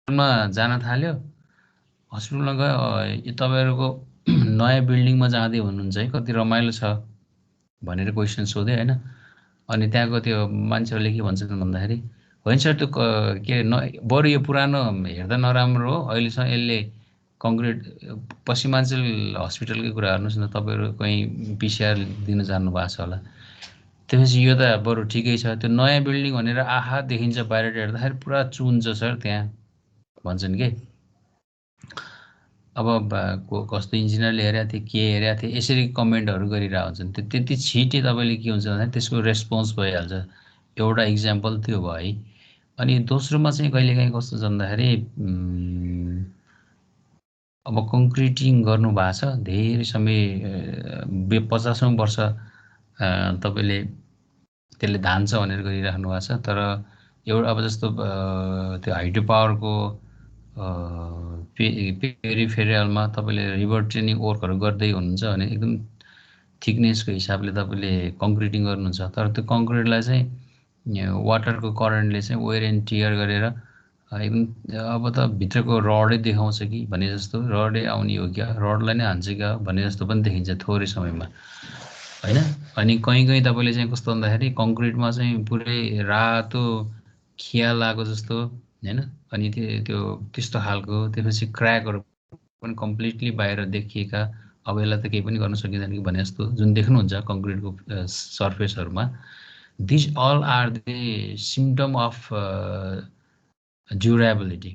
हस्पिटलमा जान थाल्यो, हस्पिटलमा गयो यो तपाईँहरूको नयाँ बिल्डिङमा जाँदै हुनुहुन्छ है, कति रमाइलो छ भनेर क्वेसन सोधेँ होइन। अनि त्यहाँको त्यो मान्छेहरूले के भन्छन् भन्दाखेरि, होइन सर त्यो के अरे बरु यो पुरानो हेर्दा नराम्रो हो, अहिलेसम्म यसले कङ्क्रिट पश्चिमाञ्चल हस्पिटलकै कुरा गर्नुहोस् न, तपाईँहरू कहीँ पिसिआर दिन जानुभएको छ होला, त्यसपछि यो त बरु ठिकै छ, त्यो नयाँ बिल्डिङ भनेर आहा देखिन्छ बाहिर हेर्दाखेरि पुरा चुन छ सर त्यहाँ भन्छन् के। अब कस्तो इन्जिनियरले हेरेको थिएँ के हेरेको थिएँ यसरी कमेन्टहरू गरिरहेको हुन्छन्, त्यो त्यति छिटै तपाईँले के हुन्छ भन्दाखेरि त्यसको रेस्पोन्स भइहाल्छ। एउटा इक्जाम्पल त्यो भयो है। अनि दोस्रोमा चाहिँ कहिलेकाहीँ कस्तो छ भन्दाखेरि अब कङ्क्रिटिङ गर्नु भएको छ धेरै समय 50औँ वर्ष तपाईँले त्यसले धान्छ भनेर गरिराख्नु भएको छ, तर एउटा अब जस्तो त्यो हाइड्रो पावरको पेरिफेरलमा तपाईँले रिभर ट्रेनिङ वर्कहरू गर्दै हुनुहुन्छ भने एकदम थिकनेसको हिसाबले तपाईँले कङ्क्रिटिङ गर्नुहुन्छ, तर त्यो कङ्क्रिटलाई चाहिँ वाटरको करेन्टले चाहिँ वेयर एन्ड टियर गरेर एकदम अब त भित्रको रडै देखाउँछ कि भने जस्तो, रडै आउने हो क्या, रडलाई नै हान्छ क्या भने जस्तो पनि देखिन्छ थोरै समयमा होइन। अनि कहीँ कहीँ तपाईँले चाहिँ कस्तो भन्दाखेरि कङ्क्रिटमा चाहिँ पुरै रातो खिया लागेको जस्तो होइन, अनि त्यो त्यस्तो खालको, त्यसपछि क्र्याकहरू पनि कम्प्लिटली बाहिर देखिएका, अब यसलाई त केही पनि गर्न सकिँदैन कि भने जस्तो जुन देख्नुहुन्छ कङ्क्रिटको सर्फेसहरूमा, this all are the symptom of durability.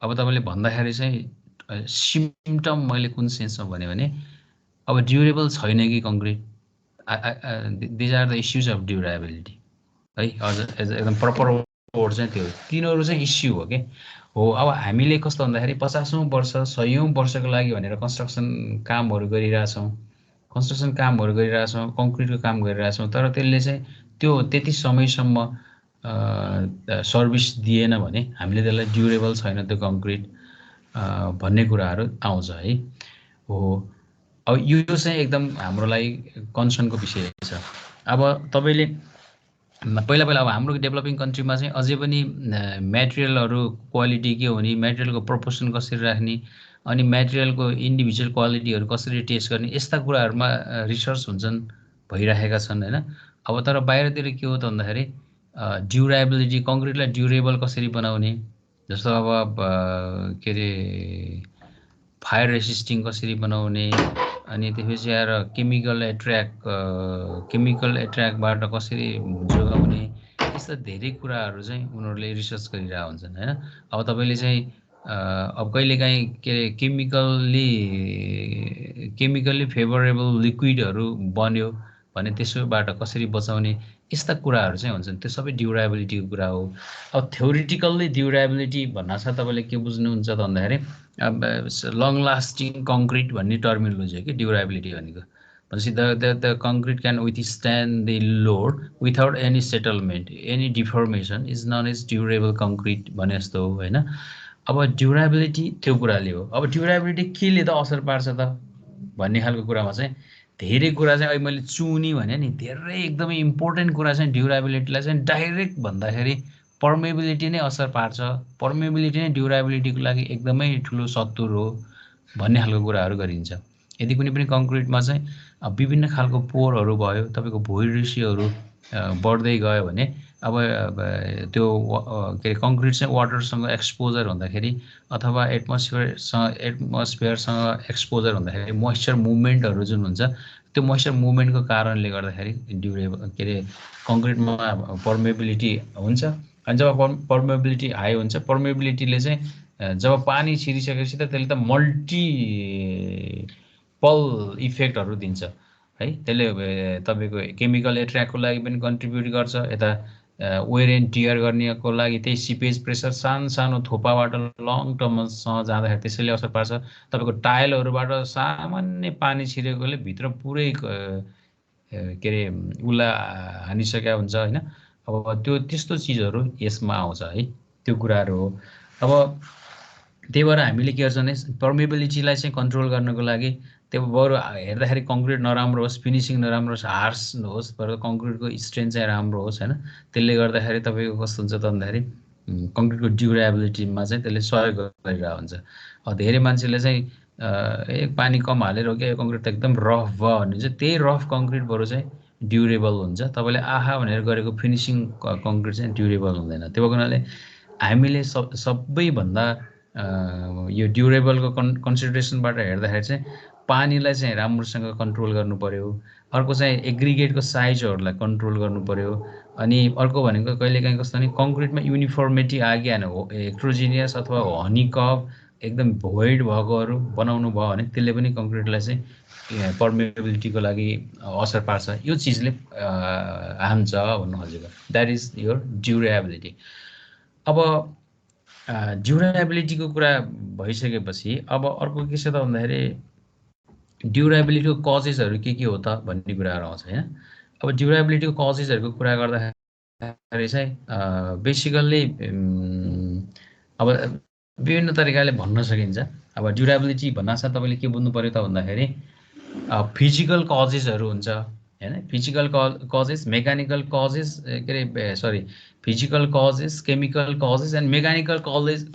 अब तपाईँले भन्दाखेरि चाहिँ सिम्टम मैले कुन सेन्समा भने अब ड्युरेबल छैन कि concrete, these are the issues of durability है। हजुर एकदम प्रपर वर्ड चाहिँ त्यो, तिनीहरू चाहिँ इस्यु हो कि हो। अब हामीले कस्तो भन्दाखेरि 50औँ वर्ष 100औँ वर्षको लागि भनेर कन्स्ट्रक्सन कामहरू गरिरहेछौँ, कङ्क्रिटको काम गरिरहेछौँ, तर त्यसले चाहिँ त्यो त्यति समयसम्म सर्भिस दिएन भने हामीले त्यसलाई ड्युरेबल छैन त्यो कङ्क्रिट भन्ने कुराहरू आउँछ है। हो अब यो चाहिँ एकदम हाम्रो लागि कन्सर्नको विषय छ। अब तपाईँले पहिला पहिला अब हाम्रो डेभलपिङ कन्ट्रीमा चाहिँ अझै पनि मेटेरियलहरू क्वालिटी के हो नि, मेटेरियलको प्रपोर्सन कसरी राख्ने, अनि मेटेरियलको इन्डिभिजुअल क्वालिटीहरू कसरी टेस्ट गर्ने, यस्ता कुराहरूमा रिसर्च हुन्छन्, भइरहेका छन् होइन। अब तर बाहिरतिर के हो त भन्दाखेरि ड्युरेबिलिटी, कङ्क्रिटलाई ड्युरेबल कसरी बनाउने, जस्तो अब के अरे फायर रेसिस्टिङ कसरी बनाउने, अनि त्यसपछि आएर केमिकल एट्र्याकबाट कसरी जोगाउने, यस्ता धेरै कुराहरू चाहिँ उनीहरूले रिसर्च गरिरहेको हुन्छन् होइन। अब तपाईँले चाहिँ अब कहिलेकाहीँ के अरे केमिकल्ली फेभरेबल लिक्विडहरू बन्यो भने त्यसबाट कसरी बचाउने, यस्ता कुराहरू चाहिँ हुन्छन्, त्यो सबै ड्युरेबिलिटीको कुरा हो। अब थ्योरिटिकल्ली ड्युरेबिलिटी भन्ना छ तपाईँले के बुझ्नुहुन्छ त भन्दाखेरि अब लङ लास्टिङ कङ्क्रिट भन्ने टर्मिनोलोजी हो कि ड्युरेबिलिटी भनेको, भनेपछि the concrete can withstand the load without any settlement any deformation is known as durable concrete भने जस्तो हो होइन। अब ड्युरेबिलिटी त्यो कुराले हो। अब ड्युरेबिलिटी केले त असर पार्छ त भन्ने खालको कुरामा चाहिँ धेरै कुरा चाहिँ अहिले मैले चुनी भने नि, धेरै एकदमै इम्पोर्टेन्ट कुरा चाहिँ ड्युरेबिलिटीलाई चाहिँ डाइरेक्ट भन्दाखेरि पर्मेबिलिटी नै असर पार्छ, पर्मेबिलिटी नै ड्युरेबिलिटीको लागि एकदमै ठुलो सत्तुर हो भन्ने खालको कुराहरू गरिन्छ। यदि कुनै पनि कङ्क्रिटमा चाहिँ विभिन्न खालको पोरहरू भयो, तपाईँको भोइड रेसियोहरू बढ्दै गयो भने अब त्यो के अरे कङ्क्रिट चाहिँ वाटरसँग एक्सपोजर हुँदाखेरि अथवा एटमोस्फियरसँग एक्सपोजर हुँदाखेरि मोइस्चर मुभमेन्टहरू जुन हुन्छ, त्यो मोइस्चर मुभमेन्टको कारणले गर्दाखेरि ड्युरेबल के अरे कङ्क्रिटमा पर्मेबिलिटी हुन्छ। अनि जब पर्मेबिलिटी हाई हुन्छ, पर्मेबिलिटीले चाहिँ जब पानी छिरिसकेपछि त त्यसले त मल्टिपल इफेक्टहरू दिन्छ है। त्यसले तपाईँको केमिकल एट्र्याकको लागि पनि कन्ट्रिब्युट गर्छ, यता वेयर एन्ड टियर गर्नेको लागि त्यही सिपेज प्रेसर सानो थोपाबाट लङ टर्मसम्म जाँदाखेरि त्यसैले असर पार्छ। तपाईँको टाइलहरूबाट सामान्य पानी छिरेकोले भित्र पुरै के अरे उसलाई हानिसकेका हुन्छ होइन। अब त्यो त्यस्तो चिजहरू यसमा आउँछ है, त्यो कुराहरू हो। अब त्यही भएर हामीले के गर्छ भने पर्मेबिलिटीलाई चाहिँ कन्ट्रोल गर्नको लागि त्यो बरु हेर्दाखेरि कङ्क्रिट नराम्रो होस्, फिनिसिङ नराम्रो होस्, हार्स होस्, तर कङ्क्रिटको स्ट्रेन्थ चाहिँ राम्रो होस् होइन। त्यसले गर्दाखेरि तपाईँको कस्तो हुन्छ त भन्दाखेरि कङ्क्रिटको ड्युरेबिलिटीमा चाहिँ त्यसले सहयोग गरिरहेको हुन्छ। धेरै मान्छेले चाहिँ पानी कम हालेर हो क्या यो कङ्क्रिट त एकदम रफ भयो भने चाहिँ त्यही रफ कङ्क्रिट बरु चाहिँ ड्युरेबल हुन्छ। तपाईँले आहा भनेर गरेको फिनिसिङ कङ्क्रिट चाहिँ ड्युरेबल हुँदैन। त्यो हुनाले हामीले सबैभन्दा यो ड्युरेबलको कन्सिडरेसनबाट हेर्दाखेरि चाहिँ पानीलाई चाहिँ राम्रोसँग कन्ट्रोल गर्नु पर्यो। अर्को चाहिँ एग्रिगेटको साइजहरूलाई कन्ट्रोल गर्नु पर्यो। अनि अर्को भनेको कहिलेकाहीँ कस्तो भने कङ्क्रिटमा युनिफर्मिटी आइहाल्यो भने हेट्रोजिनियस अथवा हनीकभ एकदम भोइड भएकोहरू बनाउनु भयो भने त्यसले पनि कङ्क्रिटलाई चाहिँ पर्मेबिलिटीको लागि असर पार्छ। यो चिजले हान्छ भन्नु खोजेको, द्याट इज योर ड्युरेबिलिटी। अब ड्युरेबिलिटीको कुरा भइसकेपछि अब अर्को के छ त भन्दाखेरि ड्युरेबिलिटीको कजेसहरू के हो त भन्ने कुराहरू आउँछ हैन। अब ड्युरेबिलिटीको कजेसहरूको कुरा गर्दाखेरि चाहिँ बेसिकल्ली अब विभिन्न तरिकाले भन्न सकिन्छ। अब ड्युरेबिलिटी भन्नासाथ तपाईँले के बुझ्नु पर्यो त भन्दाखेरि फिजिकल कजेसहरू हुन्छ हैन। फिजिकल कजेस, मेकानिकल कजेस, के अरे sorry physical causes, chemical causes and mechanical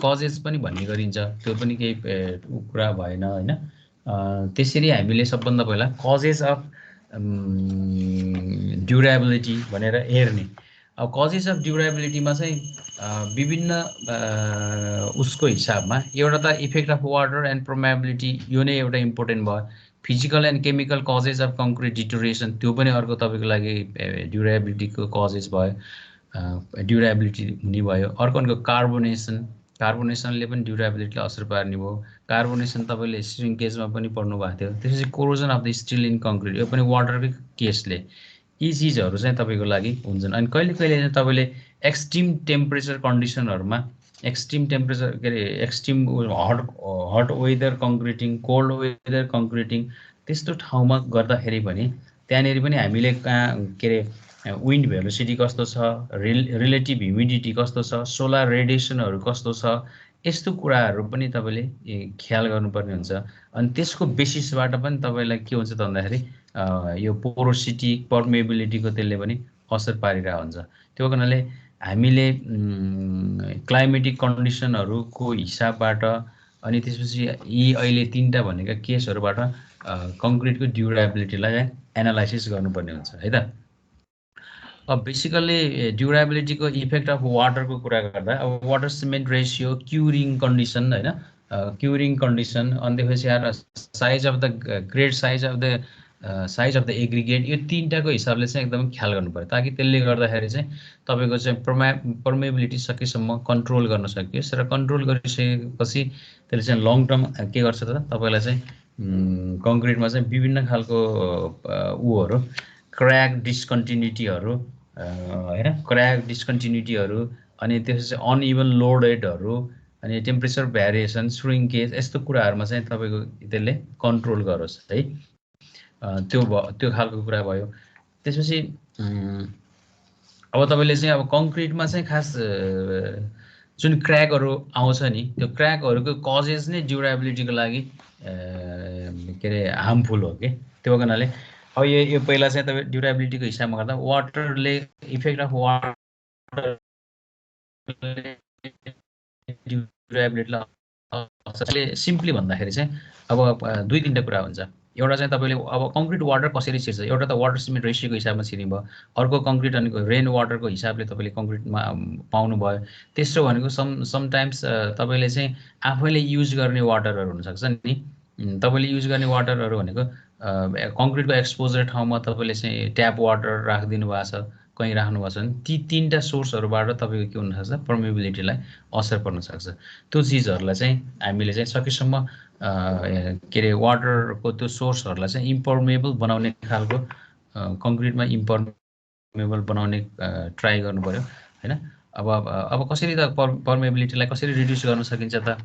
causes पनि भन्ने गरिन्छ। त्यो पनि केही कुरा भएन हैन। त्यसरी हामीले सबभन्दा पहिला कजेस अफ ड्युरेबिलिटी भनेर हेर्ने। अब कजेस अफ ड्युरेबिलिटीमा चाहिँ विभिन्न उसको हिसाबमा एउटा त effect of water and permeability, यो नै एउटा इम्पोर्टेन्ट भयो। Physical and chemical causes of concrete deterioration, त्यो पनि अर्को तपाईँको लागि ड्युरेबिलिटीको कजेस भयो, ड्युरेबिलिटी हुने भयो। अर्को भनेको कार्बोनेसनले पनि ड्युरेबिलिटीलाई असर पार्ने भयो। कार्बोनेसन तपाईँले श्रिङ्केजमा पनि पढ्नु भएको थियो। त्यसपछि corrosion of the still in concrete, यो पनि वाटरकै केसले। यी चिजहरू चाहिँ तपाईँको लागि हुन्छन्। अनि कहिले कहिले चाहिँ तपाईँले एक्सट्रिम टेम्परेचर कन्डिसनहरूमा, एक्सट्रिम टेम्परेचर के अरे एक्सट्रिम हट वेदर कङ्क्रिटिङ, कोल्ड वेदर कङ्क्रिटिङ, त्यस्तो ठाउँमा गर्दाखेरि पनि त्यहाँनिर पनि हामीले कहाँ के अरे विन्ड भेलोसिटी कस्तो छ, रिलेटिभ ह्युमिडिटी कस्तो छ, सोलर रेडिएसनहरू कस्तो छ, यस्तो कुराहरू पनि तपाईँले ख्याल गर्नुपर्ने हुन्छ। अनि त्यसको बेसिसबाट पनि तपाईँलाई के हुन्छ त भन्दाखेरि यो पोरोसिटी, पर्मेबिलिटीको त्यसले पनि असर पारिरहेको हुन्छ। त्यो कारणले हामीले क्लाइमेटिक कन्डिसनहरूको हिसाबबाट अनि त्यसपछि यी अहिले 3टा भनेका केसहरूबाट कङ्क्रिटको ड्युरेबिलिटीलाई एनालाइसिस गर्नुपर्ने हुन्छ है त। अब बेसिकल्ली ड्युरेबिलिटीको इफेक्ट अफ वाटरको कुरा गर्दा अब water cement ratio, curing condition हैन, क्युरिङ कन्डिसन, अनि त्यसपछि आएर size of the grade size of the aggregate, यो 3टाको हिसाबले चाहिँ एकदम ख्याल गर्नु पर्यो ताकि त्यसले गर्दाखेरि चाहिँ तपाईँको चाहिँ पर्मेबिलिटी सकेसम्म कन्ट्रोल गर्न सकियोस्। र कन्ट्रोल गरिसकेपछि त्यसले चाहिँ लङ टर्म के गर्छ त तपाईँलाई चाहिँ कङ्क्रिटमा चाहिँ विभिन्न खालको उहरू, क्र्याक डिस्कन्टिन्युटीहरू हैन, क्र्याक डिस्कन्टिन्युटीहरू, अनि त्यसपछि अनइभन लोडेडहरू, अनि टेम्परेचर भ्यारिएसन, श्रिङ्केज, यस्तो कुराहरूमा चाहिँ तपाईँको त्यसले कन्ट्रोल गरोस् है। त्यो खालको कुरा भयो। त्यसपछि अब तपाईँले चाहिँ अब कङ्क्रिटमा चाहिँ खास जुन क्र्याकहरू आउँछ नि, त्यो क्र्याकहरूको कजेस नै ड्युरेबिलिटीको लागि के अरे हार्मफुल हो कि। त्यो कारणले अब यो पहिला चाहिँ तपाईँ ड्युरेबिलिटीको हिसाबमा गर्दा वाटरले इफेक्ट अफ वाटर ड्युरेबिलिटीलाई सिम्पली भन्दाखेरि चाहिँ अब 2-3टा कुरा हुन्छ। एउटा चाहिँ तपाईँले अब कङ्क्रिट वाटर कसरी छिर्छ, एउटा त वाटर सिमेन्ट रेसियोको हिसाबमा छिर्ने भयो, अर्को कङ्क्रिट भनेको रेन वाटरको हिसाबले तपाईँले कङ्क्रिटमा पाउनु भयो। तेस्रो भनेको समटाइम्स तपाईँले चाहिँ आफैले युज गर्ने वाटरहरू हुनसक्छ नि। तपाईँले युज गर्ने वाटरहरू भनेको कङ्क्रिटको एक्सपोजर ठाउँमा तपाईँले चाहिँ ट्याप वाटर राखिदिनु भएको छ, कहीँ राख्नु भएको छ भने ती 3टा सोर्सहरूबाट तपाईँको के हुनसक्छ, पर्मेबिलिटीलाई असर पर्न सक्छ। त्यो चिजहरूलाई चाहिँ हामीले चाहिँ सकेसम्म के अरे वाटरको त्यो सोर्सहरूलाई चाहिँ इम्पर्मेबल बनाउने खालको कङ्क्रिटमा इम्पर्मेबल बनाउने ट्राई गर्नु पर्यो हैन। अब कसरी त पर्मेबिलिटीलाई कसरी रिड्युस गर्न सकिन्छ त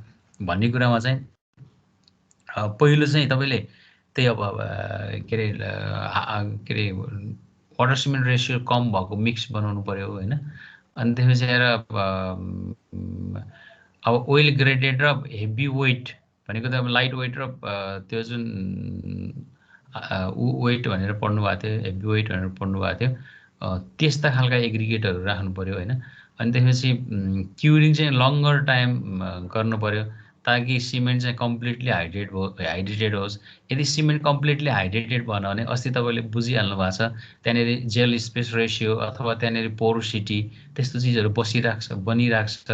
भन्ने कुरामा चाहिँ पहिलो चाहिँ तपाईँले त्यही अब के अरे वाटर सिमेन्ट रेसियो कम भएको मिक्स बनाउनु पर्यो हैन। अनि त्यसपछि आएर अब ओइल ग्रेडेड र हेभी वेट भनेको त अब लाइट वेट र त्यो जुन वेट भनेर पढ्नु भएको थियो, हेभी वेट भनेर पढ्नु भएको थियो, त्यस्ता खालका एग्रिगेटहरू राख्नु पर्यो हैन। अनि त्यसपछि क्युरिङ चाहिँ लङ्गर टाइम गर्नु पर्यो ताकि सिमेन्ट चाहिँ कम्प्लिटली हाइड्रेटेड होस्। यदि सिमेन्ट कम्प्लिटली हाइड्रेटेड भएन भने अस्ति तपाईँले बुझिहाल्नु भएको छ त्यहाँनिर जेल स्पेस रेसियो अथवा त्यहाँनिर पोरोसिटी त्यस्तो चिजहरू बनिरहेको छ।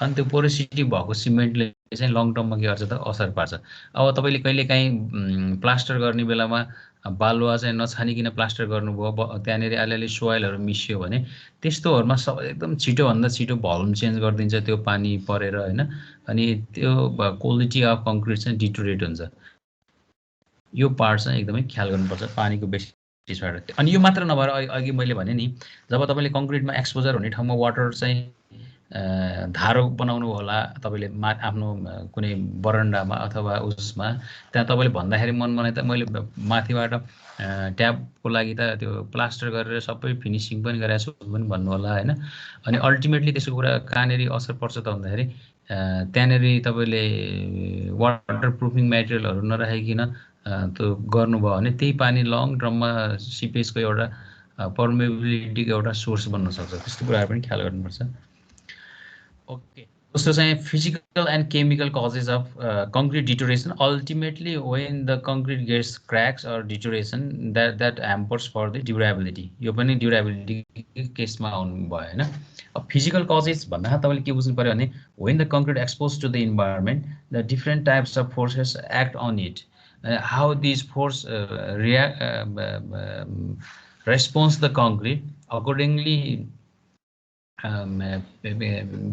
अनि त्यो पोरोसिटी भएको सिमेन्टले चाहिँ लङ टर्ममा के गर्छ त असर पार्छ। अब तपाईँले कहिलेकाहीँ प्लास्टर गर्ने बेलामा बालुवा चाहिँ नछानिकन प्लास्टर गर्नुभयो, त्यहाँनिर अलिअलि सोइलहरू मिसियो भने त्यस्तोहरूमा एकदम छिटोभन्दा छिटो भल्युम चेन्ज गरिदिन्छ त्यो पानी परेर होइन। अनि त्यो क्वालिटी अफ कङ्क्रिट चाहिँ डिटोरेट हुन्छ। यो पार्ट चाहिँ एकदमै ख्याल गर्नुपर्छ पानीको बेसिसबाट। अनि यो मात्र नभएर अघि मैले भने नि जब तपाईँले कङ्क्रिटमा एक्सपोजर हुने ठाउँमा वाटर चाहिँ धारो बनाउनु होला तपाईँले आफ्नो कुनै बरन्डामा अथवा उसमा, त्यहाँ तपाईँले भन्दाखेरि मन बनाए त मैले माथिबाट ट्यापको लागि त त्यो प्लास्टर गरेर सबै फिनिसिङ पनि गरेको छु पनि भन्नु होला होइन। अनि अल्टिमेटली त्यसको कुरा कहाँनिर असर पर्छ त भन्दाखेरि त्यहाँनिर तपाईँले वाटर प्रुफिङ मेटेरियलहरू नराखिकन त्यो गर्नुभयो भने त्यही पानी लङ टर्ममा सिपेजको एउटा पर्मेबिलिटीको एउटा सोर्स बन्न सक्छ। त्यस्तो कुराहरू पनि ख्याल गर्नुपर्छ। ओके, दोस्रो चाहिँ physical and chemical causes of concrete deterioration. Ultimately when the concrete gets cracks or deterioration that hampers for the durability. यो पनि ड्युरेबिलिटी केसमा आउनुभयो होइन। अब फिजिकल कजेस भन्दा तपाईँले के बुझ्नु पऱ्यो भने when the concrete expose to the environment the different types of forces act on it, how this force responds the concrete accordingly.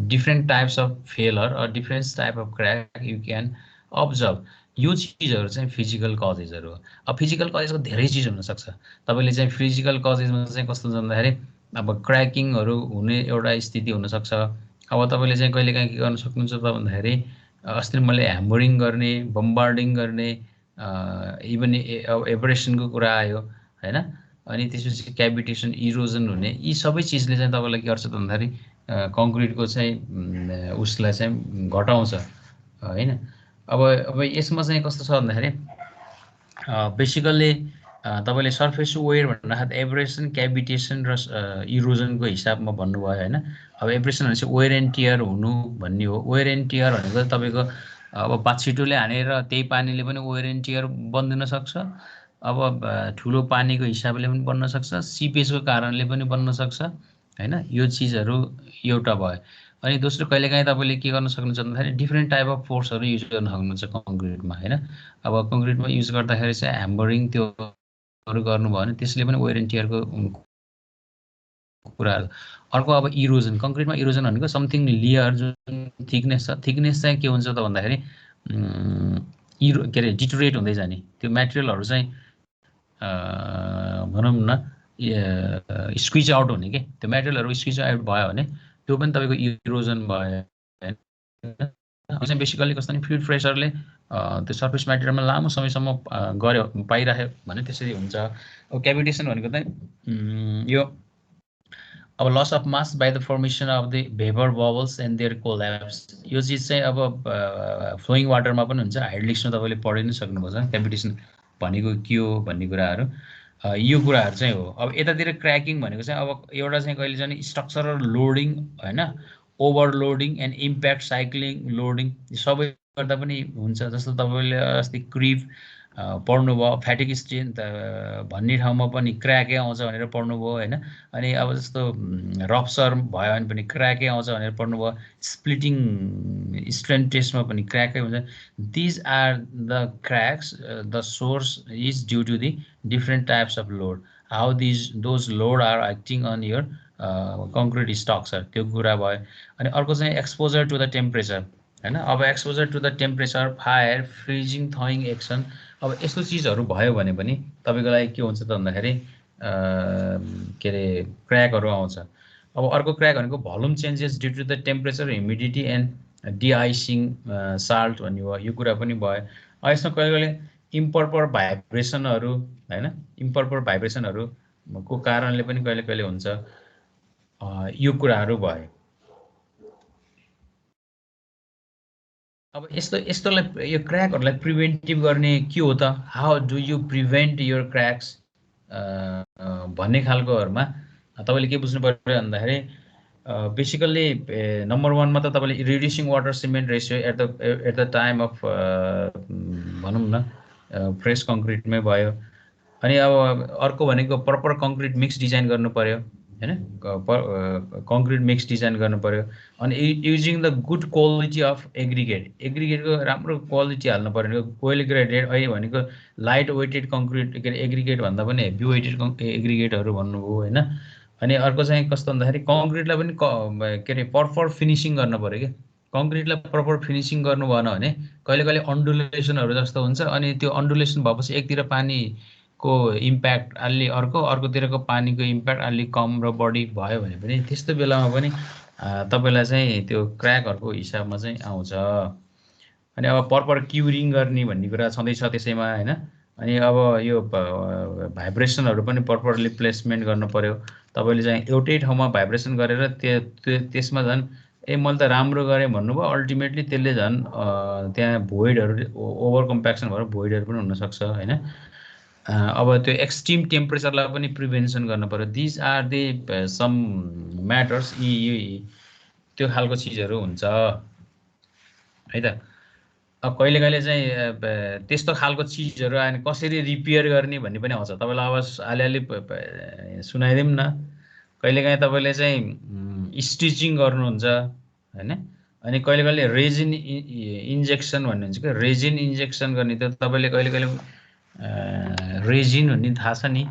Different types of failure or different type of crack you can observe. यो चिजहरू चाहिँ physical कजेसहरू हो। अब physical कजेसको धेरै चिज हुनसक्छ। तपाईँले चाहिँ फिजिकल कजेसमा चाहिँ कस्तो भन्दाखेरि अब क्र्याकिङहरू हुने एउटा स्थिति हुनसक्छ। अब तपाईँले चाहिँ कहिलेकाहीँ के गर्न सक्नुहुन्छ त भन्दाखेरि अस्ति मैले ह्यामरिङ गर्ने, बम्बार्डिङ गर्ने, इभन एब्रेसनको कुरा आयो होइन। अनि त्यसपछि क्याभिटेसन, इरोजन हुने, यी सबै चिजले चाहिँ तपाईँलाई के गर्छ त भन्दाखेरि कङ्क्रिटको चाहिँ उसलाई चाहिँ घटाउँछ होइन। अब यसमा चाहिँ कस्तो छ भन्दाखेरि बेसिकल्ली तपाईँले सर्फेस वेयर भन्दाखेरि एब्रेसन, क्याभिटेसन र इरोजनको हिसाबमा भन्नुभयो होइन। अब एब्रेसन भनेपछि वेयर एन्ड टियर हुनु भन्ने हो। वेयर एन्ड टियर भनेको तपाईँको अब बाछिटोले हानेर त्यही पानीले पनि वेयर एन्ड टियर बनिदिन सक्छ। अब ठुलो पानीको हिसाबले पनि बन्न सक्छ, सिपेजको कारणले पनि बन्न सक्छ होइन। यो चिजहरू एउटा भयो। अनि दोस्रो कहिलेकाहीँ तपाईँले के गर्न सक्नुहुन्छ भन्दाखेरि डिफ्रेन्ट टाइप अफ फोर्सहरू युज गर्न सक्नुहुन्छ कङ्क्रिटमा होइन। अब कङ्क्रिटमा युज गर्दाखेरि चाहिँ ह्यामरिङ त्योहरू गर्नुभयो भने त्यसले पनि वेयर एन्ड टियरको कुराहरू। अर्को अब इरोजन, कङ्क्रिटमा इरोजन भनेको समथिङ लेयर जुन थिकनेस छ, थिकनेस चाहिँ के हुन्छ त भन्दाखेरि के अरे डिटोरेट हुँदै जाने त्यो मेटेरियलहरू चाहिँ भनौँ न स्क्विज आउट हुने के, त्यो मेटेरियलहरू स्क्विज आउट भयो भने त्यो पनि तपाईँको इरोजन भयो होइन। चाहिँ बेसिकल्ली कस्तो नि फ्लुइड प्रेसरले त्यो सर्फेस मेटेरियलमा लामो समयसम्म गऱ्यो पाइराख्यो भने त्यसरी हुन्छ। अब क्याभिटेसन भनेको चाहिँ यो अब loss of mass by the formation of the vapour bubbles and their collapse. यो चिज चाहिँ अब फ्लोइङ वाटरमा पनि हुन्छ। हाइड्रोलिक्समा तपाईँले पढि नै सक्नुपर्छ क्याभिटेसन भनेको के हो भन्ने कुराहरू। यो कुराहरू चाहिँ हो। अब यतातिर क्र्याकिङ भनेको चाहिँ अब एउटा चाहिँ कहिले चाहिँ स्ट्रक्चरल लोडिङ होइन, overloading and impact cycling loading सबै गर्दा पनि हुन्छ। जस्तो तपाईँले अस्ति क्रिप पढ्नुभयो, फ्याटिक स्ट्रेन्थ भन्ने ठाउँमा पनि क्र्याकै आउँछ भनेर पढ्नुभयो होइन। अनि अब जस्तो रप्चर भयो भने पनि क्र्याकै आउँछ भनेर पढ्नुभयो। स्प्लिटिङ स्ट्रेन्थ टेस्टमा पनि क्र्याकै हुन्छ। These are the cracks, the source is due to the different types of load, how those load are acting on your concrete structure, त्यो कुरा भयो। अनि अर्को चाहिँ एक्सपोजर टु द टेम्परेचर होइन। अब exposure to the temperature, fire, freezing, thawing action, अब यस्तो चिजहरू भयो भने पनि तपाईँको लागि के हुन्छ त भन्दाखेरि के अरे क्र्याकहरू आउँछ। अब अर्को क्र्याक भनेको volume changes due to the temperature, humidity and deicing salt भन्ने भयो, यो कुरा पनि भयो। यसमा कहिले कहिले इम्पर्पर भाइब्रेसनहरू होइन, इम्पर्पर भाइब्रेसनहरूको कारणले पनि कहिले कहिले हुन्छ। यो कुराहरू भयो। अब यस्तोलाई यो क्र्याकहरूलाई प्रिभेन्टिभ गर्ने के हो त, how do you prevent your cracks भन्ने खालकोहरूमा तपाईँले के बुझ्नु पर्यो भन्दाखेरि बेसिकल्ली नम्बर 1 मा त तपाईँले reducing water cement ratio at the time of भनौँ न फ्रेस कङ्क्रिटमै भयो। अनि अब अर्को भनेको प्रपर कङ्क्रिट मिक्स डिजाइन गर्नु पर्यो हैन, कङ्क्रिट मिक्स डिजाइन गर्नु पर्यो। अनि using the good quality of एग्रिगेटको राम्रो क्वालिटी हाल्नु पर्यो। वेल ग्रेडेड अहिले भनेको लाइट वेटेड कङ्क्रिट के अरे एग्रिगेट भन्दा पनि हेभी वेटेड एग्रिगेटहरू भन्नुभयो होइन। अनि अर्को चाहिँ कस्तो भन्दाखेरि कङ्क्रिटलाई पनि के अरे प्रपर फिनिसिङ गर्नु पर्यो क्या। कङ्क्रिटलाई प्रपर फिनिसिङ गर्नु भएन भने कहिले कहिले अन्डुलेसनहरू जस्तो हुन्छ। अनि त्यो अन्डुलेसन भएपछि एकतिर पानीको इम्प्याक्ट अलि अर्कोतिरको पानीको इम्प्याक्ट अलि कम र बढी भयो भने पनि त्यस्तो बेलामा पनि तपाईँलाई चाहिँ त्यो क्र्याकहरूको हिसाबमा चाहिँ आउँछ। अनि अब प्रपर क्युरिङ गर्ने भन्ने कुरा छँदैछ त्यसैमा होइन। अनि अब यो भाइब्रेसनहरू पनि प्रपरली प्लेसमेन्ट गर्नु पर्यो। तपाईँले चाहिँ एउटै ठाउँमा भाइब्रेसन गरेर त्यसमा झन् मैले त राम्रो गरेँ भन्नुभयो, अल्टिमेटली त्यसले झन् त्यहाँ भोइडहरू ओभर कम्प्याक्सन भएर भोइडहरू पनि हुनसक्छ होइन। अब त्यो एक्सट्रिम टेम्परेचरलाई पनि प्रिभेन्सन गर्नु पर्यो। These are the some matters, त्यो खालको चिजहरू हुन्छ है त। अब कहिले कहिले चाहिँ त्यस्तो खालको चिजहरू आयो भने कसरी रिपेयर गर्ने भन्ने पनि आउँछ। तपाईँलाई अब अलिअलि सुनाइदिउँ न। कहिलेकाहीँ तपाईँले चाहिँ स्टिचिङ गर्नुहुन्छ होइन। अनि कहिले कहिले रेजिन इन्जेक्सन भन्ने हुन्छ क्या, रेजिन इन्जेक्सन गर्ने। त तपाईँले कहिले कहिले रेजिन भन्ने थाहा छ नि,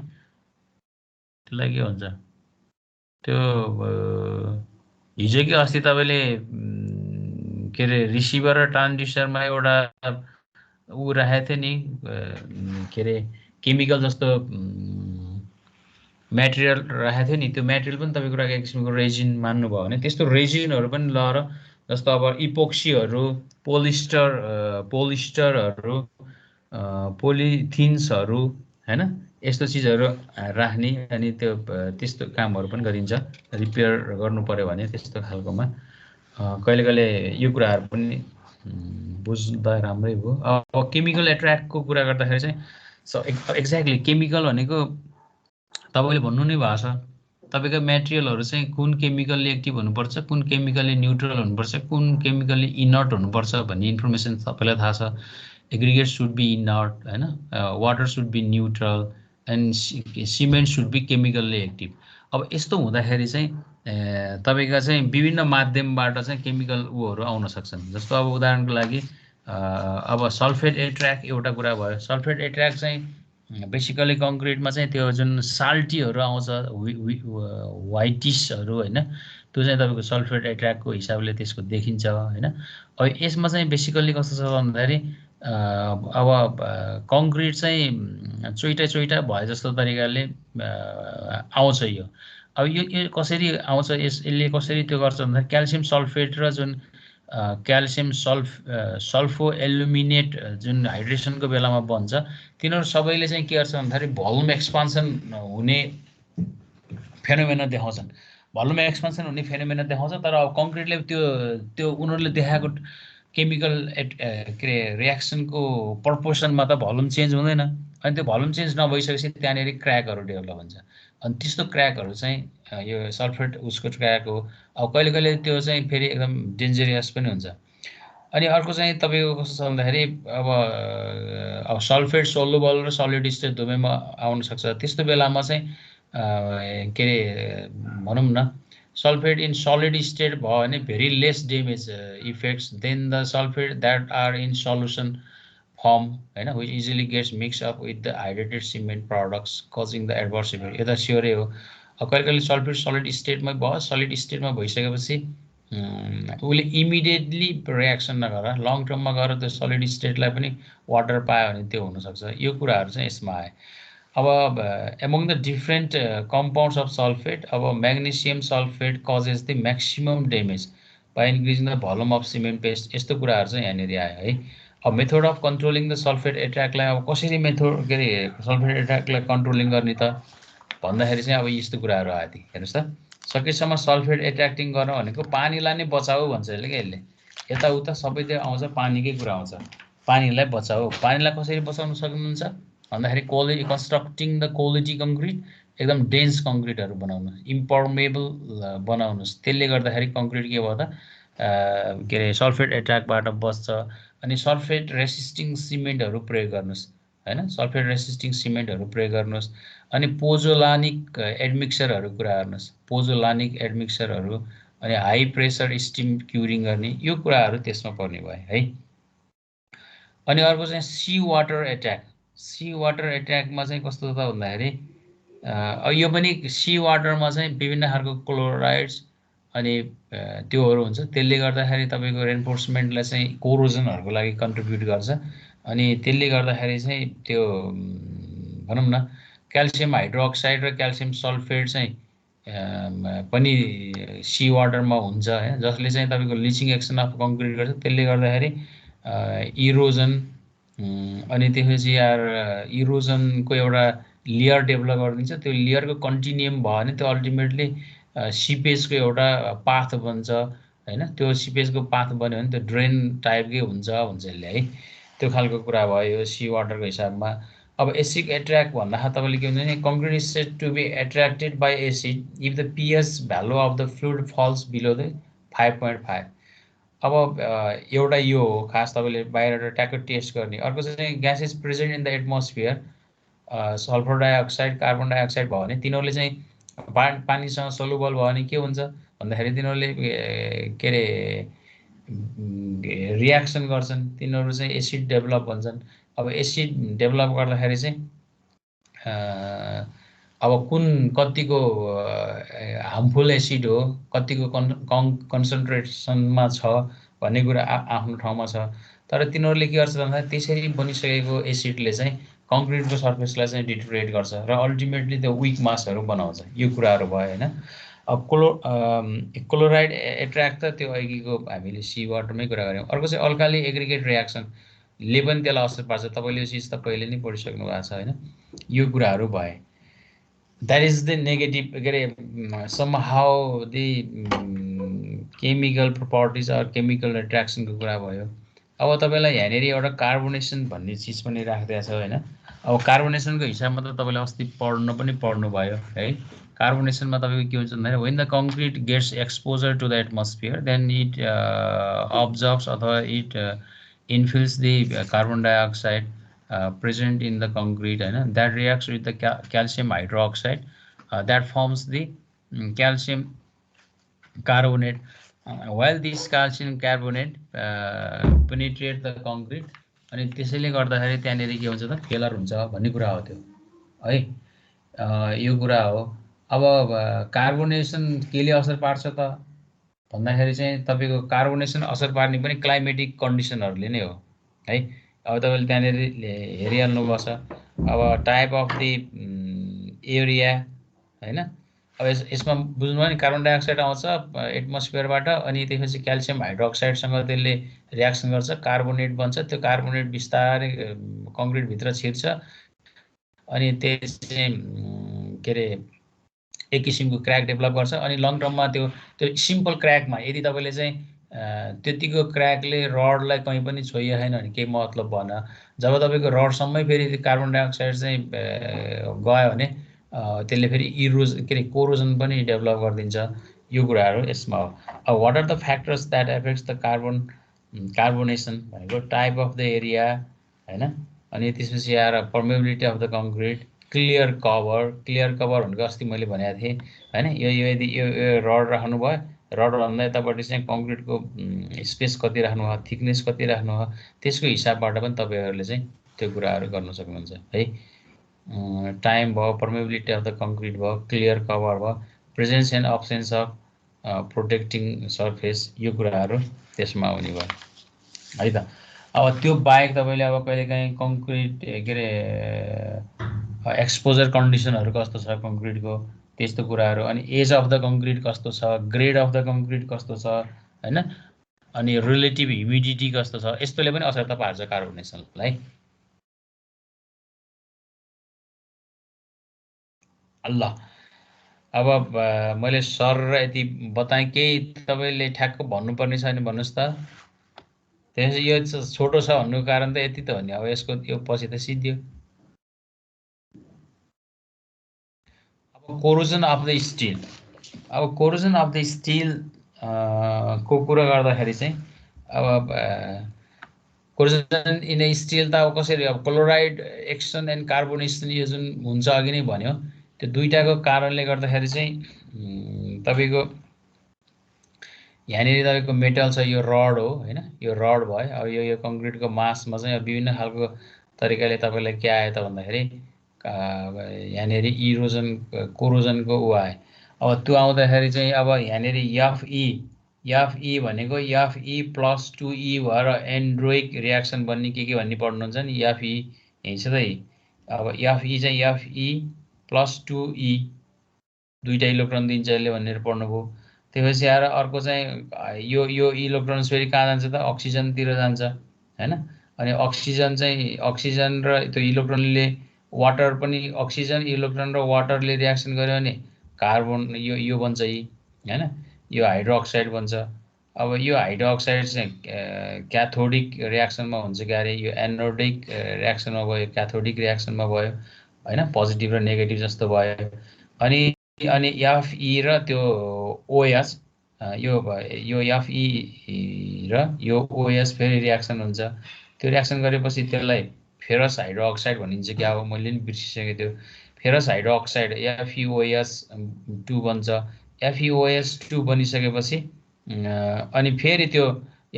त्यसलाई के भन्छ? त्यो हिजो कि अस्ति तपाईँले के अरे रिसिभर र ट्रान्सड्युसरमा एउटा ऊ राखेको थियो नि, के अरे केमिकल जस्तो मेटेरियल राखेको थियो नि। त्यो मेटेरियल पनि तपाईँको एक किसिमको रेजिन मान्नुभयो भने त्यस्तो रेजिनहरू पनि लगाएर, जस्तो अब इपोक्सीहरू, पोलिस्टरहरू, पोलिथिन्सहरू होइन, यस्तो चिजहरू राख्ने। अनि त्यो त्यस्तो कामहरू पनि गरिन्छ। रिपेयर गर्नु पर्यो भने त्यस्तो खालकोमा कहिले कहिले यो कुराहरू पनि बुझ्दा राम्रै भयो। अब केमिकल एट्र्याक्टको कुरा गर्दाखेरि चाहिँ एक्ज्याक्टली केमिकल भनेको तपाईँले भन्नु नै भएको छ। तपाईँको मेटेरियलहरू चाहिँ कुन केमिकलले एक्टिभ हुनुपर्छ, कुन केमिकलले न्युट्रल हुनुपर्छ, कुन केमिकलले इनर्ट हुनुपर्छ भन्ने इन्फर्मेसन सबैलाई थाहा छ। एग्रिगेट सुड बी इनर्ट होइन, water should be neutral and cement should be केमिकलले एक्टिभ। अब यस्तो हुँदाखेरि चाहिँ तपाईँका चाहिँ विभिन्न माध्यमबाट चाहिँ केमिकल ऊहरू आउन सक्छन्। जस्तो अब उदाहरणको लागि अब सल्फेट एट्र्याक्ट एउटा कुरा भयो। सल्फेट एट्र्याक्ट चाहिँ बेसिकली कङ्क्रिटमा चाहिँ त्यो जुन साल्टीहरू आउँछ, व्हाइटिसहरू होइन, त्यो चाहिँ तपाईँको सल्फेट एट्र्याक्टको हिसाबले त्यसको देखिन्छ होइन। अब यसमा चाहिँ बेसिकल्ली कस्तो छ भन्दाखेरि अब कङ्क्रिट चाहिँ चोइटा भए जस्तो तरिकाले आउँछ यो। अब यो कसरी आउँछ, यसले कसरी त्यो गर्छ भन्दाखेरि क्याल्सियम सल्फेट र जुन क्याल्सियम सल्फो एल्युमिनेट जुन हाइड्रेसनको बेलामा बन्छ, तिनीहरू सबैले चाहिँ के गर्छ भन्दाखेरि भल्युम एक्सपान्सन हुने फेनोमेना देखाउँछन्। भल्युम एक्सपान्सन हुने फेनोमेना देखाउँछ। तर अब कङ्क्रिटले त्यो उनीहरूले देखाएको केमिकल के अरे रियाक्सनको प्रपोर्सनमा त भल्युम चेन्ज हुँदैन। अनि त्यो भल्युम चेन्ज नभइसकेपछि त्यहाँनिर क्र्याकहरू डेभलप हुन्छ। अनि त्यस्तो क्र्याकहरू चाहिँ यो सल्फेट उसको क्र्याक हो। अब कहिले कहिले त्यो चाहिँ फेरि एकदम डेन्जरियस पनि हुन्छ। अनि अर्को चाहिँ तपाईँको कस्तो छ भन्दाखेरि अब सल्फेट सोलुबल र सलिड स्टेट दुवैमा आउन सक्छ। त्यस्तो बेलामा चाहिँ के अरे भनौँ न, सल्फेट इन सलिड स्टेट भयो भने very less damage effects than the sulphate that are in solution form होइन, which easily gets mix up with the hydrated cement products causing the adverse effect. यो त स्योरै हो। अब कहिले कहिले सल्फेट सलिड स्टेटमै भयो, सलिड स्टेटमा भइसकेपछि उसले इमिडिएटली रियाक्सन नगरेर लङ टर्ममा गएर त्यो सलिड स्टेटलाई पनि वाटर पायो भने त्यो हुनसक्छ। यो कुराहरू चाहिँ यसमा आए। अब among the different compounds of sulphate, अब magnesium sulphate causes the maximum damage by increasing the volume of cement paste. यस्तो कुराहरू चाहिँ यहाँनिर आयो है। अब method of controlling the sulphate एट्र्याक्टलाई, अब कसरी मेथड के अरे सल्फेट एट्र्याक्टलाई कन्ट्रोलिङ गर्ने त भन्दाखेरि चाहिँ अब यस्तो कुराहरू आयो। हेर्नुहोस् त, सकेसम्म सल्फेट एट्र्याक्टिङ गर्न भनेको पानीलाई नै बचाऊ भन्छ यसले क्या। यसले यताउता सबैतिर आउँछ, पानीकै कुरा आउँछ। पानीलाई बचाऊ। पानीलाई कसरी बचाउन सक्नुहुन्छ भन्दाखेरि क्वालिटी कन्स्ट्रक्टिङ द क्वालिटी कङ्क्रिट एकदम डेन्स कङ्क्रिटहरू बनाउनुहोस्, इम्पर्मेबल बनाउनुहोस्। त्यसले गर्दाखेरि कङ्क्रिट के भयो त के अरे सल्फेट एट्याकबाट बच्छ। अनि सल्फेट रेसिस्टिङ सिमेन्टहरू प्रयोग गर्नुहोस् हैन, सल्फेट रेसिस्टिङ सिमेन्टहरू प्रयोग गर्नुहोस्। अनि पोजोलानिक एडमिक्सरहरू कुरा गर्नुहोस्, पोजोलानिक एडमिक्सरहरू, अनि हाई प्रेसर स्टिम क्युरिङ गर्ने, यो कुराहरू त्यसमा पर्ने भयो है। अनि अर्को चाहिँ sea water attack. Sea water एट्याकमा चाहिँ कस्तो छ भन्दाखेरि यो पनि सी वाटरमा चाहिँ विभिन्न खालको क्लोराइड्स अनि त्योहरू हुन्छ। त्यसले गर्दाखेरि तपाईँको रेन्फोर्समेन्टलाई चाहिँ कोरोजनहरूको लागि कन्ट्रिब्युट गर्छ। अनि त्यसले गर्दाखेरि चाहिँ त्यो भनौँ न क्याल्सियम हाइड्रोक्साइड र क्याल्सियम सल्फेट चाहिँ पनि सी वाटरमा हुन्छ हैन, जसले चाहिँ तपाईँको लिचिङ एक्सन अफ कङ्क्रिट गर्छ। त्यसले गर्दाखेरि इरोजन अनि त्यसपछि इरोजनको एउटा लेयर डेभलप गरिदिन्छ। त्यो लेयरको कन्टिन्युम भयो भने त्यो अल्टिमेटली सिपेजको एउटा पाथ बन्छ हैन। त्यो सिपेजको पाथ बन्यो भने त्यो ड्रेन टाइपकै हुन्छ यसले है। त्यो खालको कुरा भयो यो सी वाटरको हिसाबमा। अब एसिड एट्र्याक्ट भन्दाखेरि तपाईँले के हुन्छ भने concrete is said to be attracted by acid if the pH value of the fluid falls below the 5.5। अब एउटा यो हो खास तपाईँले बाहिरबाट ट्याक्क टेस्ट गर्ने। अर्को चाहिँ gas is present in the atmosphere, sulphur dioxide, carbon dioxide भयो भने तिनीहरूले चाहिँ पानीसँग सोलुबल भयो भने के हुन्छ भन्दाखेरि तिनीहरूले के अरे रियाक्सन गर्छन्, तिनीहरू चाहिँ एसिड डेभलप भन्छन्। अब एसिड डेभलप गर्दाखेरि चाहिँ अब कुन कतिको हार्मफुल एसिड हो, कतिको कन्सन्ट्रेसनमा छ भन्ने कुरा आफ्नो ठाउँमा छ। तर तिनीहरूले के गर्छ भन्दा त्यसरी बनिसकेको एसिडले चाहिँ कङ्क्रिटको सर्फेसलाई चाहिँ डिटोरेट गर्छ र अल्टिमेटली त्यो विक मासहरू बनाउँछ। यो कुराहरू भयो हैन। अब क्लोराइड एट्र्याक्ट त त्यो अघिको हामीले सी वाटरमै कुरा गऱ्यौँ। अर्को चाहिँ अल्काली एग्रिगेट रियाक्सनले पनि त्यसलाई असर पार्छ। तपाईँले यो चिज त पहिले नै पढिसक्नु भएको छ हैन। यो कुराहरू भए द्याट इज द नेगेटिभ के अरे somehow the chemical properties or chemical एट्र्याक्सनको कुरा भयो। अब तपाईँलाई यहाँनिर एउटा कार्बोनेसन भन्ने चिज पनि राखिदिएको छ हैन। अब कार्बोनेसनको हिसाबमा त तपाईँले अस्ति पढ्नुभयो है। कार्बोनेसनमा तपाईँको के हुन्छ भन्दाखेरि when the concrete gets exposure to the atmosphere then it absorbs अथवा it infills the carbon dioxide present in the concrete and that reacts with the calcium hydroxide that forms the calcium carbonate while this calcium carbonate penetrate the concrete अनि त्यसैले गर्दाखेरि त्यहाँनिर के हुन्छ त failure हुन्छ भन्ने कुरा हो त्यो है। यो कुरा हो। अब कार्बोनेसन केले असर पार्छ त भन्दाखेरि चाहिँ तपाईँको कार्बोनेसन असर पार्ने पनि क्लाइमेटिक कन्डिसनहरूले नै हो है। अब तपाईँले त्यहाँनिर हेरिहाल्नुपर्छ अब टाइप अफ द एरिया हैन। अब यसमा बुझ्नुभयो नि कार्बन डाइअक्साइड आउँछ एटमोस्फियरबाट अनि त्यसपछि क्याल्सियम हाइड्रोक्साइडसँग त्यसले रियाक्सन गर्छ, कार्बोनेट बन्छ। त्यो कार्बोनेट बिस्तारै कङ्क्रिटभित्र छिर्छ अनि त्यस चाहिँ के अरे एक किसिमको क्र्याक डेभलप गर्छ। अनि लङ टर्ममा त्यो सिम्पल क्र्याकमा यदि तपाईँले चाहिँ त्यतिको क्र्याकले रडलाई कहीँ पनि छोइयो छैन भने केही मतलब भएन। जब तपाईँको रडसम्मै फेरि कार्बन डाइअक्साइड चाहिँ गयो भने त्यसले फेरि के अरे कोरोजन पनि डेभलप गरिदिन्छ। यो कुराहरू यसमा हो। अब what are the factors that affects the carbonation भनेको टाइप अफ द एरिया हैन। अनि त्यसपछि आएर permeability of the concrete, clear cover भनेको अस्ति मैले भनेको थिएँ हैन। यदि यो रड राख्नुभयो, रडभन्दा यतापट्टि चाहिँ कङ्क्रिटको स्पेस कति राख्नुभयो, थिकनेस कति राख्नुभयो, त्यसको हिसाबबाट पनि तपाईँहरूले चाहिँ त्यो कुराहरू गर्न सक्नुहुन्छ है। टाइम भयो, पर्मेबिलिटी अफ द कङ्क्रिट भयो, क्लियर कभर भयो, presence and absence of protecting surface, यो कुराहरू त्यसमा आउने भयो है त। अब त्यो बाहेक तपाईँले अब कहिलेकाहीँ कङ्क्रिट के अरे एक्सपोजर कन्डिसनहरू कस्तो छ कङ्क्रिटको, त्यस्तो कुराहरू, अनि एज अफ द कङ्क्रिट कस्तो छ, ग्रेड अफ द कङ्क्रिट कस्तो छ हैन, अनि रिलेटिभ ह्युमिडिटी कस्तो छ, यस्तोले पनि असर त पार्छ कार्बोनेसनलाई। ल अब मैले सर यति बताएँ, केही तपाईँले ठ्याक्क भन्नुपर्ने छ भने भन्नुहोस् त। त्यसपछि यो छोटो छ भन्नुको कारण त यति त हो नि। अब यसको यो पछि त सिद्धियो। कोरोजन अफ द स्टिल, अब कोरोजन अफ द स्टिल को कुरा गर्दाखेरि चाहिँ अब कोरोजन इन ए स्टिल त अब कसरी, अब क्लोराइड एक्सन एन्ड कार्बोनेसन यो जुन हुन्छ अघि नै भन्यो, त्यो दुईटाको कारणले गर्दाखेरि चाहिँ तपाईँको यहाँनिर तपाईँको मेटल छ, यो रड हो होइन, यो रड भयो। अब यो कङ्क्रिटको मासमा चाहिँ विभिन्न खालको तरिकाले तपाईँलाई के आयो त भन्दाखेरि यहाँनिर इरोजन कोरोजनको ऊ आयो। अब त्यो आउँदाखेरि चाहिँ अब यहाँनिर एफई भनेको एफई प्लस 2ई भएर एन्ड्रोइक रियाक्सन बन्ने के भन्ने पढ्नुहुन्छ नि, एफई यहीँ छ त। अब एफई चाहिँ एफई प्लस 2ई दुईटा इलेक्ट्रोन दिन्छ यसले भनेर पढ्नुभयो। त्यसपछि आएर अर्को चाहिँ यो इलेक्ट्रोन्स फेरि कहाँ जान्छ त, अक्सिजनतिर जान्छ होइन। अनि अक्सिजन र त्यो इलेक्ट्रोनले वाटर पनि, अक्सिजन इलेक्ट्रोन र वाटरले रियाक्सन गर्यो भने कार्बन यो बन्छ होइन, यो हाइड्रोक्साइड बन्छ। अब यो हाइड्रोक्साइड चाहिँ क्याथोडिक रियाक्सनमा हुन्छ क्या अरे, यो एनोडिक रियाक्सनमा भयो, क्याथोडिक रियाक्सनमा भयो होइन, पोजिटिभ र नेगेटिभ जस्तो भयो। अनि एफई र त्यो ओएस, यो एफई र यो ओएस फेरि रियाक्सन हुन्छ। त्यो रियाक्सन गरेपछि त्यसलाई फेरस हाइड्रोक्साइड भनिन्छ क्या हो, मैले नि बिर्सिसकेँ त्यो। फेरस हाइड्रोक्साइड FeOS2 बन्छ। FeOS2 बनिसकेपछि अनि फेरि त्यो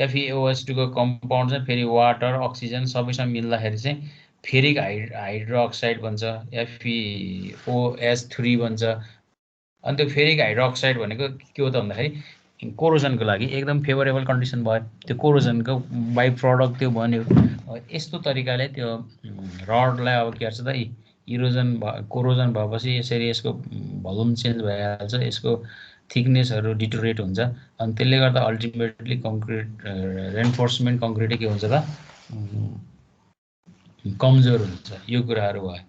FeOS2 को कम्पाउन्ड चाहिँ फेरि वाटर अक्सिजन सबैसँग मिल्दाखेरि चाहिँ फेरिक हाइड्रोक्साइड बन्छ, FeOS3 बन्छ। अनि त्यो फेरिक हाइड्रोक्साइड भनेको के हो त भन्दाखेरि कोरोजनको लागि एकदम फेभरेबल कन्डिसन भयो, त्यो कोरोजनको बाई प्रडक्ट त्यो बन्यो। यस्तो तरिकाले त्यो रडलाई अब के गर्छ त, कोरोजन भएपछि यसरी यसको भोल्युम चेन्ज भइहाल्छ, यसको थिकनेसहरू डिटोरेट हुन्छ। अनि त्यसले गर्दा अल्टिमेटली कङ्क्रिट रेन्फोर्समेन्ट कङ्क्रिटै के हुन्छ त, कमजोर हुन्छ। यो कुराहरू भयो।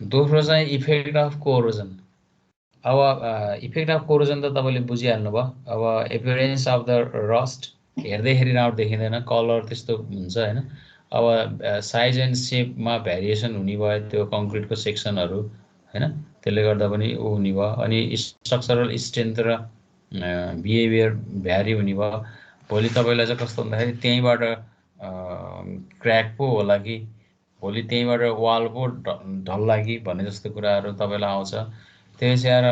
दोस्रो चाहिँ इफेक्ट अफ कोरोजन। अब इफेक्ट अफ कोरोजन त तपाईँले बुझिहाल्नु भयो। अब एपियरेन्स अफ द रस्ट, हेर्दैखेरि राम्रो देखिँदैन, कलर त्यस्तो हुन्छ होइन। अब साइज एन्ड सेपमा भेरिएसन हुने भयो त्यो कङ्क्रिटको सेक्सनहरू होइन, त्यसले गर्दा पनि ऊ हुने भयो। अनि स्ट्रक्चरल स्ट्रेन्थ र बिहेभियर भ्यारी हुने भयो। भोलि तपाईँलाई चाहिँ कस्तो भन्दाखेरि त्यहीँबाट क्र्याक पो होला कि, भोलि त्यहीँबाट वाल पो ढल्ला कि भन्ने जस्तो कुराहरू तपाईँलाई आउँछ। त्यसपछि आएर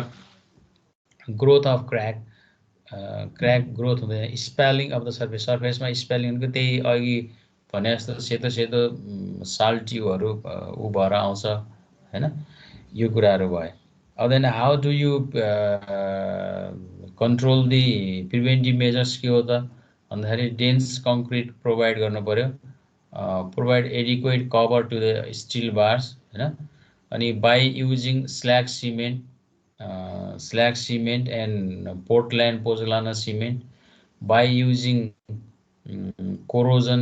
ग्रोथ अफ क्र्याक ग्रोथ हुँदैन। स्पेलिङ अफ द सर्फेसमा स्पेलिङ भनेको त्यही अघि भने जस्तो सेतो सेतो साल्ट्युहरू ऊ भएर आउँछ होइन, यो कुराहरू भयो। अब then how do you control the preventive measures के हो त भन्दाखेरि डेन्स कङ्क्रिट प्रोभाइड गर्नु पऱ्यो, provide adequate cover to the steel bars होइन। अनि by using slag cement and Portland pozzolana cement, by using corrosion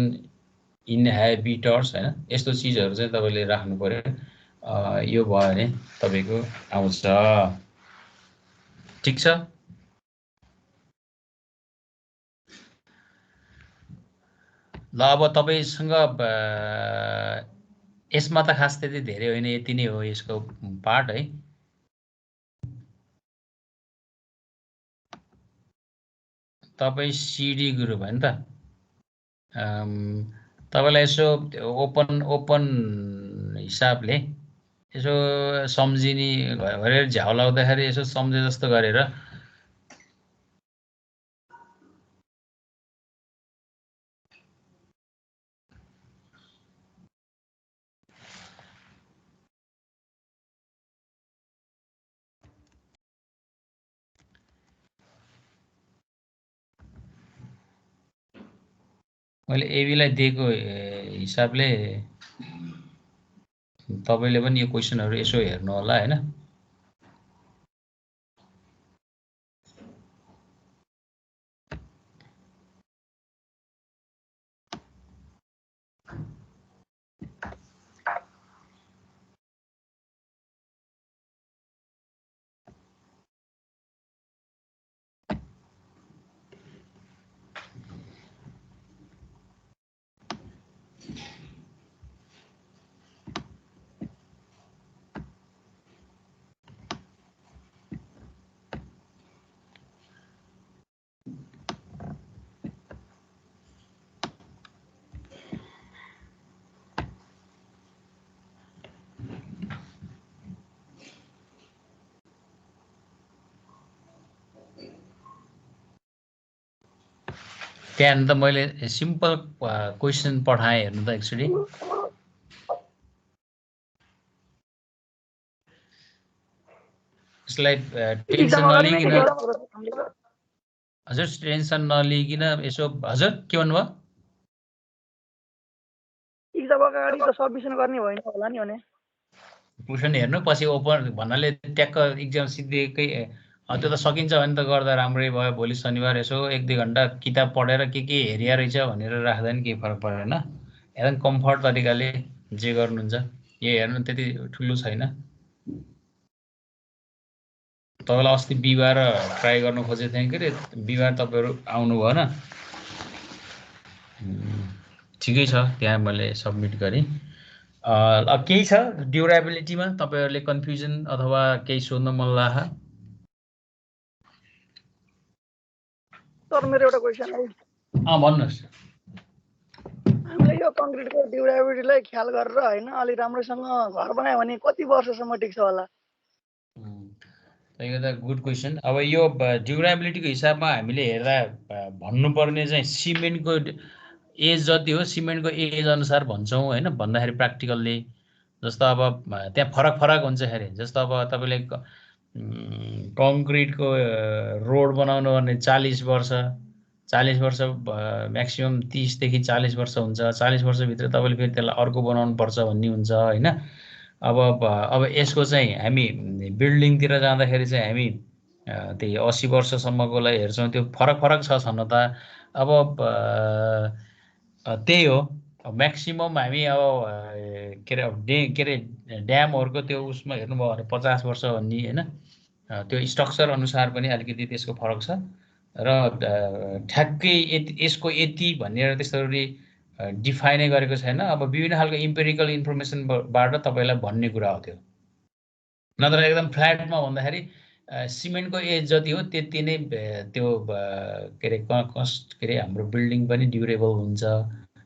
inhibitors होइन, यस्तो चिजहरू चाहिँ तपाईँले राख्नु पऱ्यो। यो भयो भने तपाईँको आउँछ। ठिक छ। ल अब तपाईँसँग यसमा त खास त्यति धेरै होइन, यति नै हो यसको पार्ट है। तपाईँ सिडी ग्रुप होइन त, तपाईँलाई यसो ओपन हिसाबले यसो सम्झिने गरेर झ्याउ लाउँदाखेरि यसो सम्झे जस्तो गरेर मैले एबीलाई दिएको हिसाबले तपाईँले पनि यो क्वेसनहरू यसो हेर्नु होला होइन। त्यहाँ त मैले सिम्पल क्वेसन पठाएँ हेर्नु त एक्चुअली यसलाई टेन्सन नलिकन हजुर टेन्सन नलिकन यसो हजुर के भन्नुभयो एक्जाम अगाडि त सबमिसन गर्ने होइन होला नि भने क्वेसन हेर्नु पछि ओपन भन्नाले ट्याक्क इक्जाम सिद्धिएकै त्यो त सकिन्छ भने त गर्दा राम्रै भयो भोलि शनिबार यसो 1-2 घण्टा किताब पढेर के हेरिया रहेछ भनेर राख्दा नि केही फरक परेन एकदम कम्फर्ट तरिकाले जे गर्नुहुन्छ यो हेर्नु त्यति ठुलो छैन तपाईँलाई अस्ति बिहिबार ट्राई गर्न खोजेको थिएँ के अरे बिहिबार तपाईँहरू आउनु भएन ठिकै छ त्यहाँ मैले सब्मिट गरेँ केही छ ड्युरेबिलिटीमा तपाईँहरूले कन्फ्युजन अथवा केही सोध्न मन लाग्छ सर मेरो एउटा क्वेसन है भन्नुहोस् हामीले यो कङ्क्रिटको ड्युरेबिलिटीलाई ख्याल गरेर हैन अलि राम्रोसँग घर बनायो भने कति वर्षसम्म टिक्छ होला यो त गुड क्वेसन अब यो ड्युरेबिलिटीको हिसाबमा हामीले हेर्दा भन्नुपर्ने चाहिँ सिमेन्टको एज जति हो सिमेन्टको एज अनुसार भन्छौँ होइन भन्दाखेरि प्र्याक्टिकल्ली जस्तो अब त्यहाँ फरक हुन्छखेरि जस्तो अब तपाईँले कङ्क्रिटको रोड बनाउनु भने 40 वर्ष म्याक्सिमम 30 देखि 40 वर्ष हुन्छ 40 वर्षभित्र तपाईँले फेरि त्यसलाई अर्को बनाउनु पर्छ भन्ने हुन्छ होइन अब यसको चाहिँ हामी बिल्डिङतिर जाँदाखेरि चाहिँ हामी त्यही 80 वर्षसम्मकोलाई हेर्छौँ त्यो फरक छ छन त अब त्यही हो म्याक्सिमम हामी अब के अरे ड्यामहरूको त्यो उसमा हेर्नुभयो भने 50 वर्ष भन्ने होइन त्यो स्ट्रक्चर अनुसार पनि अलिकति त्यसको फरक छ र ठ्याक्कै यसको यति भनेर त्यसरी डिफाइनै गरेको छैन अब विभिन्न खालको इम्पेरिकल इन्फर्मेसनबाट तपाईँलाई भन्ने कुरा हो त्यो नत्र एकदम फ्ल्याटमा भन्दाखेरि सिमेन्टको एज जति हो त्यति नै त्यो के अरे हाम्रो बिल्डिङ पनि ड्युरेबल हुन्छ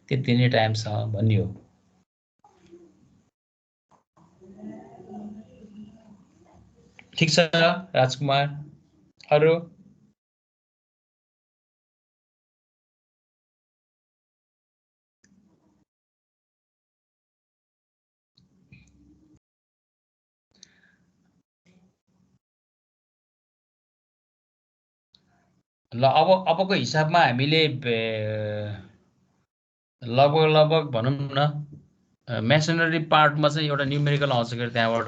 त्यति नै टाइमसम्म भन्ने हो ठिक छ राजकुमार अरू ल अबको हिसाबमा हामीले लगभग भनौँ न मेसनरी पार्टमा चाहिँ एउटा न्युमेरिकल आउँछ कि त्यहाँबाट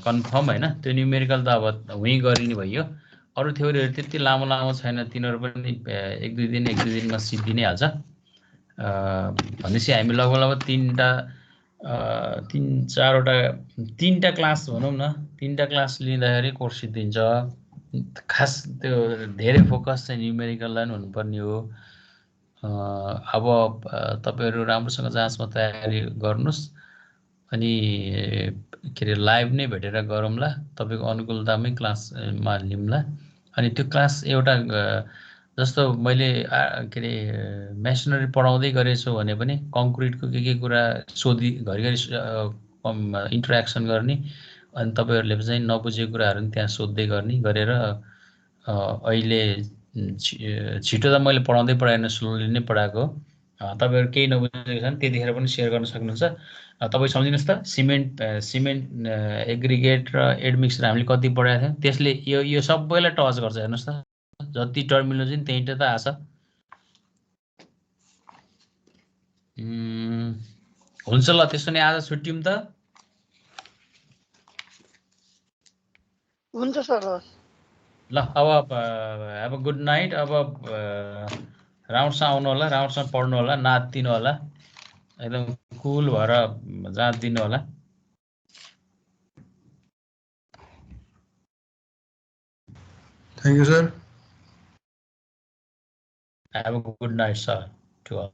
कन्फर्म होइन त्यो न्युमेरिकल त अब उहीँ गरिने भयो अरू थ्योरीहरू त्यति लामो छैन तिनीहरू पनि एक दुई दिनमा सिद्धि नै हाल्छ भनेपछि हामी लगभग 3-4वटा क्लास भनौँ न 3टा क्लास लिँदाखेरि कोर्स सिद्धिन्छ खास त्यो धेरै फोकस चाहिँ न्युमेरिकललाई नै हुनुपर्ने हो अब तपाईँहरू राम्रोसँग जाँचमा तयारी गर्नुहोस् अनि के अरे लाइभ नै भेटेर गरौँला तपाईँको अनुकूलतामै क्लासमा लिउँला अनि त्यो क्लास एउटा जस्तो मैले के अरे मेसनरी पढाउँदै गरेछु भने पनि कङ्क्रिटको के कुरा सोधी घरिघरि इन्टरेक्सन गर्ने अनि तपाईँहरूले चाहिँ नबुझेको कुराहरू पनि त्यहाँ सोध्दै गर्ने गरेर अहिले छिटो त मैले पढाएन स्लोली नै पढाएको तपाईँहरू केही नबुझेको छ भने त्यतिखेर पनि सेयर गर्न सक्नुहुन्छ तपाईँ सम्झिनुहोस् त सिमेन्ट एग्रिगेट र एडमिक्सर हामीले कति पढाएको थियौँ त्यसले यो सबैलाई टच गर्छ हेर्नुहोस् त जति टर्मिनोलोजी नि त्यहीँबाट त आछ हुन्छ ल त्यसो भने आज छुट्टियौँ त हुन्छ सर ल अब हेभ अ गुड नाइट अब राउन्डसँग आउनु होला राउन्डसँग पढ्नु होला नाच्दिनु होला एकदम कुल भएर जाँदिनु होला thank you sir have a good night sir to all